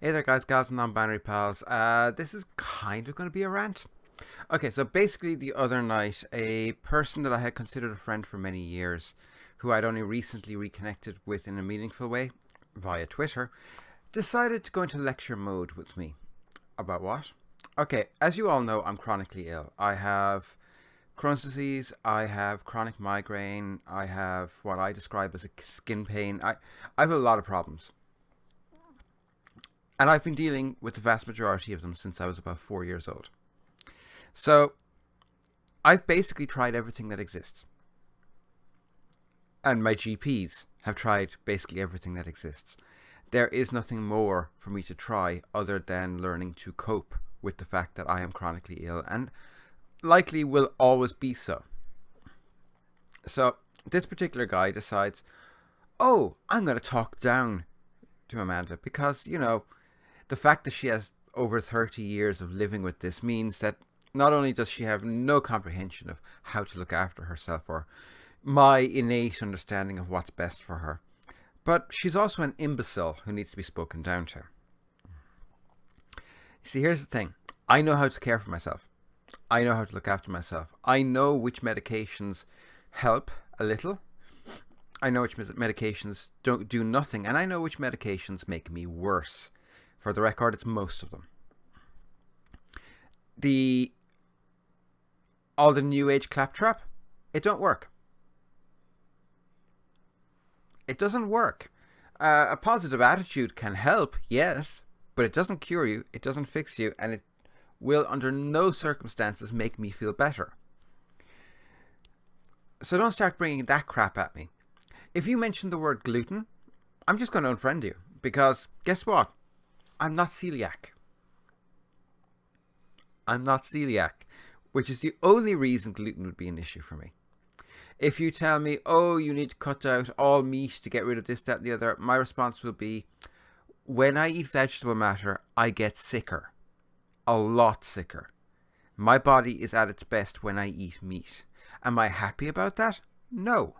Hey there, guys, gals, and non-binary pals. This is kind of going to be a rant. Okay, so basically, the other night, a person that I had considered a friend for many years, who I'd only recently reconnected with in a meaningful way via Twitter, decided to go into lecture mode with me. About what? Okay, as you all know, I'm chronically ill. I have Crohn's disease, I have chronic migraine, I have what I describe as a skin pain. I have a lot of problems. And I've been dealing with the vast majority of them since I was about 4 years old. So I've basically tried everything that exists. And my GPs have tried basically everything that exists. There is nothing more for me to try other than learning to cope with the fact that I am chronically ill and likely will always be so. So this particular guy decides, oh, I'm going to talk down to Amanda because, the fact that she has over 30 years of living with this means that not only does she have no comprehension of how to look after herself or my innate understanding of what's best for her, but she's also an imbecile who needs to be spoken down to. See, here's the thing. I know how to care for myself. I know how to look after myself. I know which medications help a little. I know which medications don't do nothing. And I know which medications make me worse. For the record, it's most of them. All the new age claptrap, it don't work. It doesn't work. A positive attitude can help, yes, but it doesn't cure you, it doesn't fix you, and it will under no circumstances make me feel better. So don't start bringing that crap at me. If you mention the word gluten, I'm just going to unfriend you, because guess what? I'm not celiac. I'm not celiac, which is the only reason gluten would be an issue for me. If you tell me, oh, you need to cut out all meat to get rid of this, that, and the other, my response will be, when I eat vegetable matter, I get sicker. A lot sicker. My body is at its best when I eat meat. Am I happy about that? No.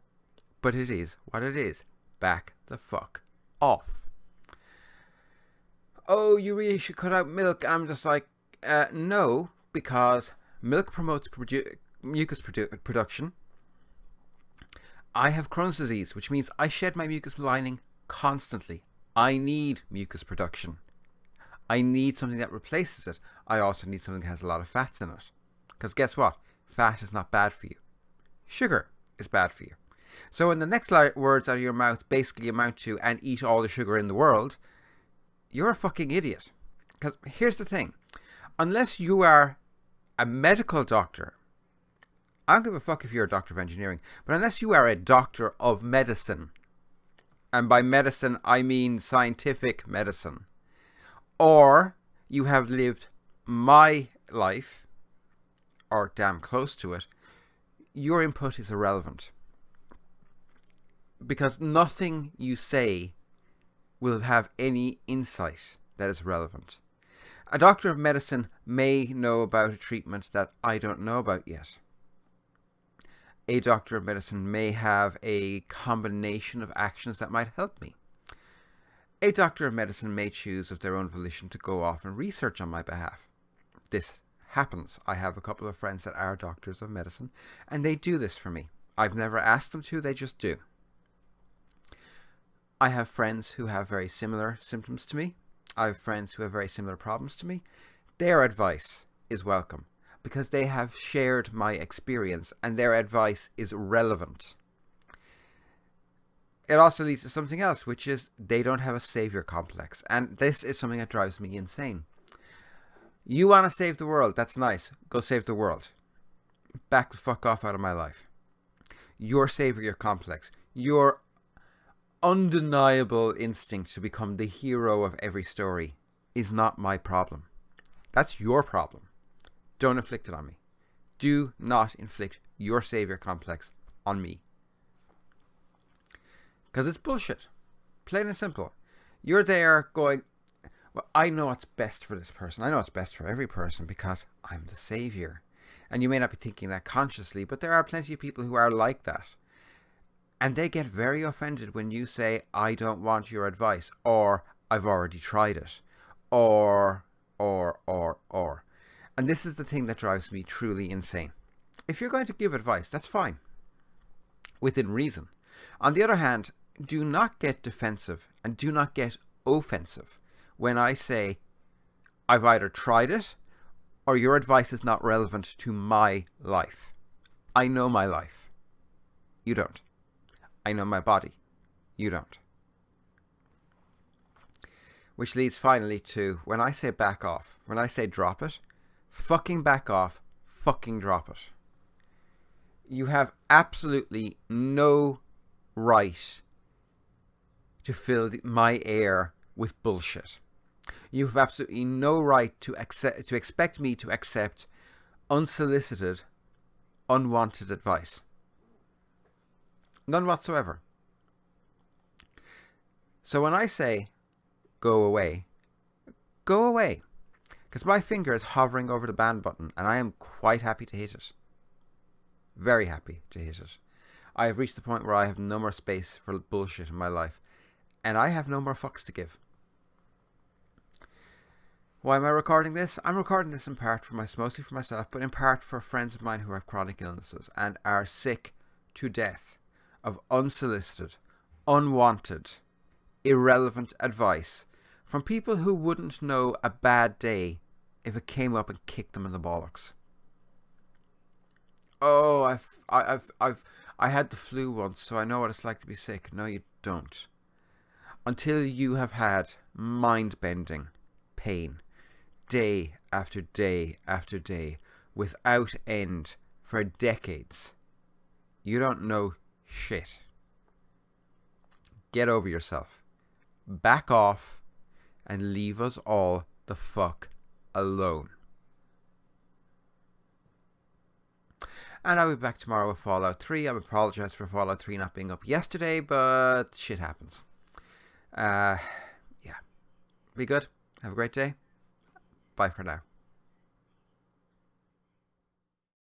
But it is what it is. Back the fuck off. Oh, you really should cut out milk. I'm just like, no, because milk promotes mucus production. I have Crohn's disease, which means I shed my mucus lining constantly. I need mucus production. I need something that replaces it. I also need something that has a lot of fats in it. Because guess what? Fat is not bad for you. Sugar is bad for you. So when the next words out of your mouth basically amount to, and eat all the sugar in the world, you're a fucking idiot. Because here's the thing. Unless you are a medical doctor, I don't give a fuck if you're a doctor of engineering, but unless you are a doctor of medicine, and by medicine I mean scientific medicine, or you have lived my life, or damn close to it, your input is irrelevant. Because nothing you say will have any insight that is relevant. A doctor of medicine may know about a treatment that I don't know about yet. A doctor of medicine may have a combination of actions that might help me. A doctor of medicine may choose of their own volition to go off and research on my behalf. This happens. I have a couple of friends that are doctors of medicine, and they do this for me. I've never asked them to, they just do. I have friends who have very similar symptoms to me. I have friends who have very similar problems to me. Their advice is welcome because they have shared my experience and their advice is relevant. It also leads to something else, which is they don't have a savior complex. And this is something that drives me insane. You want to save the world, that's nice. Go save the world. Back the fuck off out of my life. Your savior complex. Your undeniable instinct to become the hero of every story is not my problem. That's your problem. Don't inflict it on me. Do not inflict your savior complex on me. Because it's bullshit. Plain and simple. You're there going, well, I know what's best for this person. I know what's best for every person because I'm the savior. And you may not be thinking that consciously, but there are plenty of people who are like that. And they get very offended when you say, I don't want your advice, or I've already tried it, or. And this is the thing that drives me truly insane. If you're going to give advice, that's fine, within reason. On the other hand, do not get defensive and do not get offensive when I say I've either tried it or your advice is not relevant to my life. I know my life. You don't. I know my body. You don't. Which leads finally to, when I say back off, when I say drop it, fucking back off, fucking drop it. You have absolutely no right to fill my air with bullshit. You have absolutely no right to expect me to accept unsolicited, unwanted advice. None whatsoever. So when I say go away, go away. Because my finger is hovering over the ban button and I am quite happy to hit it. Very happy to hit it. I have reached the point where I have no more space for bullshit in my life. And I have no more fucks to give. Why am I recording this? I'm recording this in part mostly for myself, but in part for friends of mine who have chronic illnesses and are sick to death of unsolicited, unwanted, irrelevant advice from people who wouldn't know a bad day if it came up and kicked them in the bollocks. Oh, I had the flu once, so I know what it's like to be sick. No, you don't. Until you have had mind-bending pain, day after day after day, without end, for decades, you don't know shit. Get over yourself. Back off and leave us all the fuck alone. And I'll be back tomorrow with Fallout 3. I apologize for Fallout 3 not being up yesterday, but shit happens. Yeah. Be good. Have a great day. Bye for now.